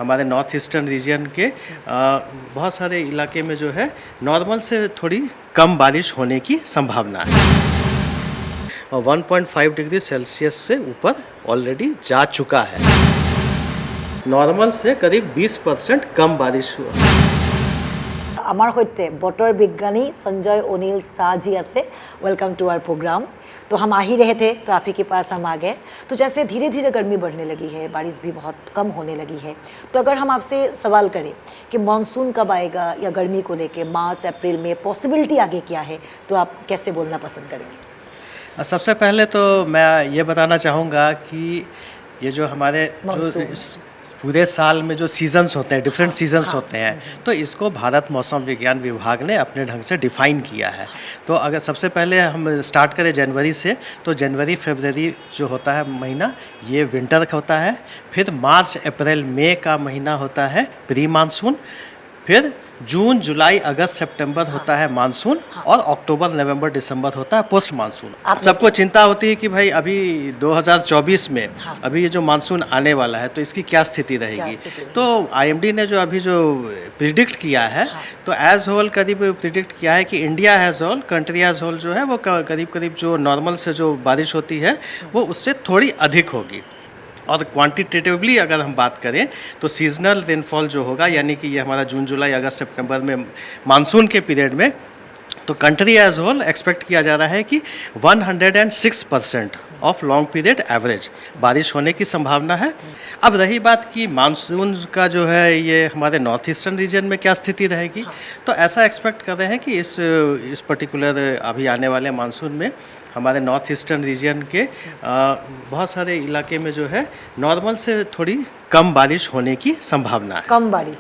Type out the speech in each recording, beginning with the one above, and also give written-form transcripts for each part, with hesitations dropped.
हमारे north eastern region के बहुत सारे इलाके में जो है नॉर्मल से थोड़ी कम बारिश होने की संभावना है और 1.5 डिग्री सेल्सियस से ऊपर ऑलरेडी जा चुका है। नॉर्मल से करीब 20% कम बारिश हुआ। আমার সৈতে বতৰ বিজ্ঞানী संजय ओनिल शाह जी আছে। Welcome to our programme. तो हम आ ही रहे थे तो आप ही के पास हम आ गए। तो जैसे धीरे धीरे गर्मी बढ़ने लगी है, बारिश भी बहुत कम होने लगी है, तो अगर हम आपसे सवाल करें कि मानसून कब आएगा या गर्मी को लेके मार्च अप्रैल में पॉसिबिलिटी आगे क्या है, तो आप कैसे बोलना पसंद करेंगे? सबसे पहले तो मैं ये बताना चाहूँगा कि ये जो हमारे जो पूरे साल में जो सीजन्स होते हैं, डिफरेंट सीजन्स होते हैं, तो इसको भारत मौसम विज्ञान विभाग ने अपने ढंग से डिफ़ाइन किया है। तो अगर सबसे पहले हम स्टार्ट करें जनवरी से, तो जनवरी फरवरी जो होता है महीना, ये विंटर का होता है। फिर मार्च अप्रैल मई का महीना होता है प्री मानसून। फिर जून जुलाई अगस्त सितंबर होता है मानसून और अक्टूबर नवंबर दिसंबर होता है पोस्ट मानसून। सबको चिंता होती है कि भाई अभी 2024 में अभी ये जो मानसून आने वाला है तो इसकी क्या स्थिति रहेगी। तो आईएमडी ने जो अभी जो प्रिडिक्ट किया है, तो एज होल करीब प्रिडिक्ट किया है कि India as whole, country as whole जो है वो करीब करीब जो नॉर्मल से जो बारिश होती है वो उससे थोड़ी अधिक होगी। और क्वांटिटेटिवली अगर हम बात करें तो सीजनल रेनफॉल जो होगा, यानी कि ये हमारा जून जुलाई अगस्त सितंबर में मानसून के पीरियड में, तो कंट्री एज होल एक्सपेक्ट किया जा रहा है कि 106% ऑफ लॉन्ग पीरियड एवरेज बारिश होने की संभावना है। अब रही बात कि मानसून का जो है ये हमारे नॉर्थ ईस्टर्न रीजन में क्या स्थिति रहेगी, तो ऐसा एक्सपेक्ट कर रहे हैं कि इस पर्टिकुलर अभी आने वाले मानसून में हमारे नॉर्थ ईस्टर्न रीजन के बहुत सारे इलाके में जो है नॉर्मल से थोड़ी कम बारिश होने की संभावना है। कम बारिश,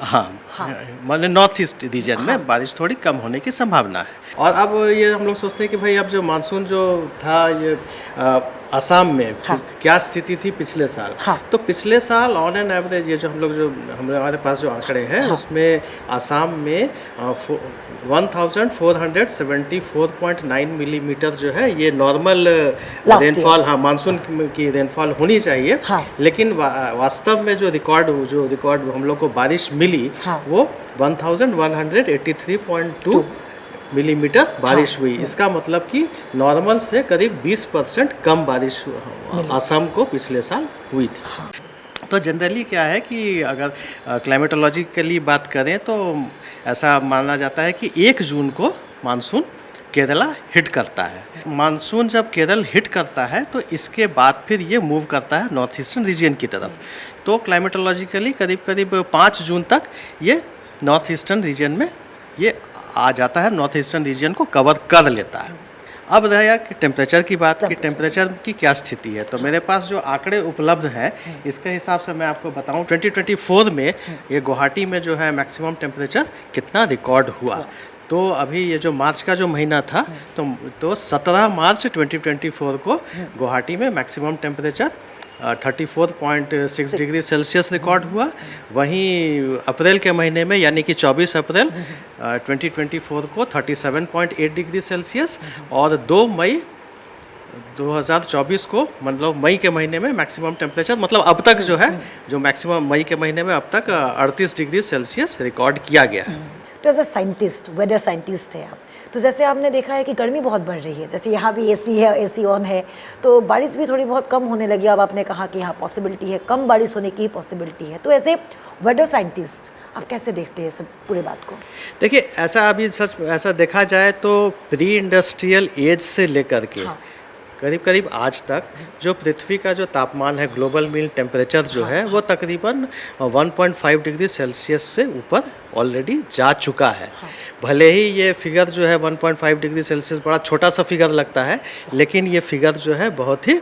मतलब नॉर्थ ईस्ट रीजन में बारिश थोड़ी कम होने की संभावना है। और अब ये हम लोग सोचते हैं कि भाई अब जो मानसून जो था ये असम में क्या स्थिति थी पिछले साल, तो पिछले साल ऑन एन एवरेज ये जो हम लोग जो हमारे पास जो आंकड़े हैं उसमें असम में 1474.9 मिलीमीटर जो है ये नॉर्मल रेनफॉल, मानसून की रेनफॉल होनी चाहिए। लेकिन वास्तव में जो रिकॉर्ड हम लोग को बारिश मिली वो 1183.2 मिलीमीटर बारिश हुई। इसका मतलब कि नॉर्मल से करीब 20% कम बारिश असम को पिछले साल हुई थी। तो जनरली क्या है कि अगर क्लाइमेटोलॉजिकली बात करें तो ऐसा माना जाता है कि 1 जून को मानसून केरला हिट करता है। मानसून जब केरल हिट करता है तो इसके बाद फिर ये मूव करता है नॉर्थ ईस्टर्न रीजन की तरफ। तो क्लाइमेटोलॉजिकली करीब करीब 5 जून तक ये नॉर्थ ईस्टर्न रीजन में ये आ जाता है, नॉर्थ ईस्टर्न रीजन को कवर कर लेता है। अब रहा कि टेम्परेचर की बात, कि टेम्परेचर की क्या स्थिति है, तो मेरे पास जो आंकड़े उपलब्ध हैं इसके हिसाब से मैं आपको बताऊं 2024 में ये गुवाहाटी में जो है मैक्सिमम टेम्परेचर कितना रिकॉर्ड हुआ। तो अभी ये जो मार्च का जो महीना था तो 17 मार्च 2024 को गुवाहाटी में maximum temperature 34.6 degree Celsius record हुआ। वहीं अप्रैल के महीने में यानी कि 24 अप्रैल 2024 को 37.8 डिग्री सेल्सियस और 2 मई 2024 को मतलब मई के महीने में मैक्सिमम टेम्परेचर मतलब अब तक जो है जो मैक्सिमम मई के महीने में अब तक 38 डिग्री सेल्सियस रिकॉर्ड किया गया है। तो as a scientist, weather scientist थे आप, तो जैसे आपने देखा है कि गर्मी बहुत बढ़ रही है, जैसे यहाँ भी एसी है, एसी ऑन है, तो बारिश भी थोड़ी बहुत कम होने लगी। अब आपने कहा कि यहाँ पॉसिबिलिटी है, कम बारिश होने की पॉसिबिलिटी है, तो एज ए वेदर साइंटिस्ट आप कैसे देखते हैं सब पूरी बात को? देखिए ऐसा देखा जाए तो प्री इंडस्ट्रियल एज से लेकर के करीब करीब आज तक जो पृथ्वी का जो तापमान है, ग्लोबल मीन टेम्परेचर जो है वो तकरीबन 1.5 डिग्री सेल्सियस से ऊपर ऑलरेडी जा चुका है। भले ही ये फिगर जो है 1.5 डिग्री सेल्सियस बड़ा छोटा सा फिगर लगता है, लेकिन ये फिगर जो है बहुत ही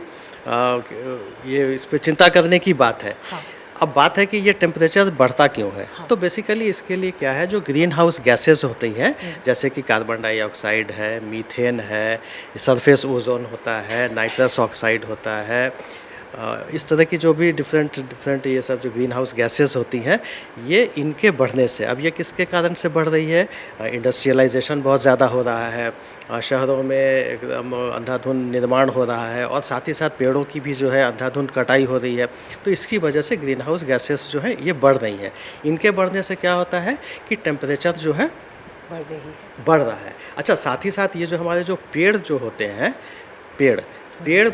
ये इस पर चिंता करने की बात है। अब बात है कि ये टेम्परेचर बढ़ता क्यों है, तो बेसिकली इसके लिए क्या है, जो ग्रीन हाउस गैसेस होती हैं जैसे कि कार्बन डाइऑक्साइड है, मीथेन है, सरफेस ओजोन होता है, नाइट्रस ऑक्साइड होता है, इस तरह की जो भी डिफरेंट डिफरेंट ये सब जो ग्रीन हाउस गैसेस होती हैं, ये इनके बढ़ने से, अब ये किसके कारण से बढ़ रही है? इंडस्ट्रियलाइजेशन बहुत ज़्यादा हो रहा है, शहरों में एकदम अंधाधुंध निर्माण हो रहा है, और साथ ही साथ पेड़ों की भी जो है अंधाधुंध कटाई हो रही है। तो इसकी वजह से ग्रीन हाउस गैसेस जो है ये बढ़ रही हैं। इनके बढ़ने से क्या होता है कि टेम्परेचर जो है बढ़ रहा है। अच्छा, साथ ही साथ ये जो हमारे जो पेड़ जो होते हैं, पेड़ पेड़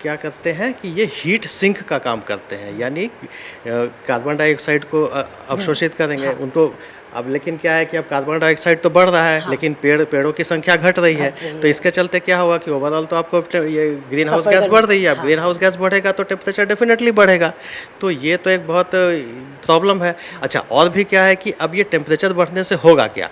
क्या करते हैं कि ये हीट सिंक का काम करते हैं, यानी कार्बन डाइऑक्साइड को अवशोषित करेंगे उनको। अब लेकिन क्या है कि अब कार्बन डाइऑक्साइड तो बढ़ रहा है, लेकिन पेड़ों की संख्या घट रही है। तो इसके चलते क्या होगा कि ओवरऑल तो आपको ये ग्रीन हाउस गैस बढ़ रही है। अब ग्रीन हाउस गैस बढ़ेगा तो टेम्परेचर डेफिनेटली बढ़ेगा। तो ये तो एक बहुत प्रॉब्लम है। अच्छा, और भी क्या है कि अब ये टेम्परेचर बढ़ने से होगा क्या?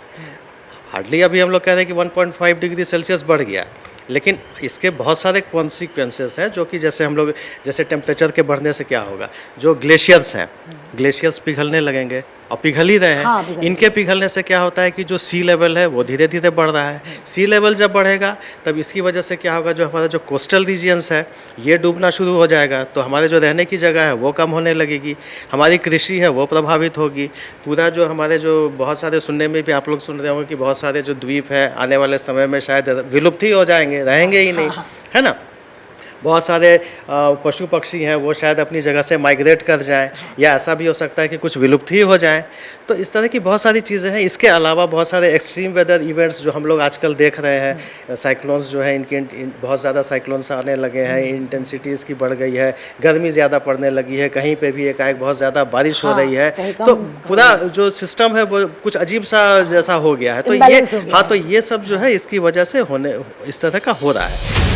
हार्डली अभी हम लोग कह रहे हैं कि 1.5 डिग्री सेल्सियस बढ़ गया, लेकिन इसके बहुत सारे कॉन्सिक्वेंसेस हैं, जो कि जैसे हम लोग जैसे टेम्परेचर के बढ़ने से क्या होगा, जो ग्लेशियर्स हैं, ग्लेशियर्स पिघलने लगेंगे और पिघल ही रहे हैं। हाँ, इनके पिघलने से क्या होता है कि जो सी लेवल है वो धीरे धीरे बढ़ रहा है। सी लेवल जब बढ़ेगा तब इसकी वजह से क्या होगा, जो हमारा जो कोस्टल रीजियंस है ये डूबना शुरू हो जाएगा। तो हमारे जो रहने की जगह है वो कम होने लगेगी, हमारी कृषि है वो प्रभावित होगी। पूरा जो हमारे जो बहुत सारे सुनने में भी आप लोग सुन रहे होंगे कि बहुत सारे जो द्वीप है आने वाले समय में शायद विलुप्त ही हो जाएंगे, रहेंगे ही नहीं, है ना। बहुत सारे पशु पक्षी हैं वो शायद अपनी जगह से माइग्रेट कर जाएं, या ऐसा भी हो सकता है कि कुछ विलुप्त ही हो जाएं। तो इस तरह की बहुत सारी चीज़ें हैं। इसके अलावा बहुत सारे एक्सट्रीम वेदर इवेंट्स जो हम लोग आजकल देख रहे हैं, साइक्लोन्स जो है इनके बहुत ज़्यादा साइक्लोन्स आने लगे हैं, इंटेंसिटी इसकी बढ़ गई है, गर्मी ज़्यादा पड़ने लगी है, कहीं पे भी एकाएक बहुत ज़्यादा बारिश हो रही है। तो पूरा जो सिस्टम है वो कुछ अजीब सा जैसा हो गया है। तो ये, हाँ, तो ये सब जो है इसकी वजह से इस तरह का हो रहा है।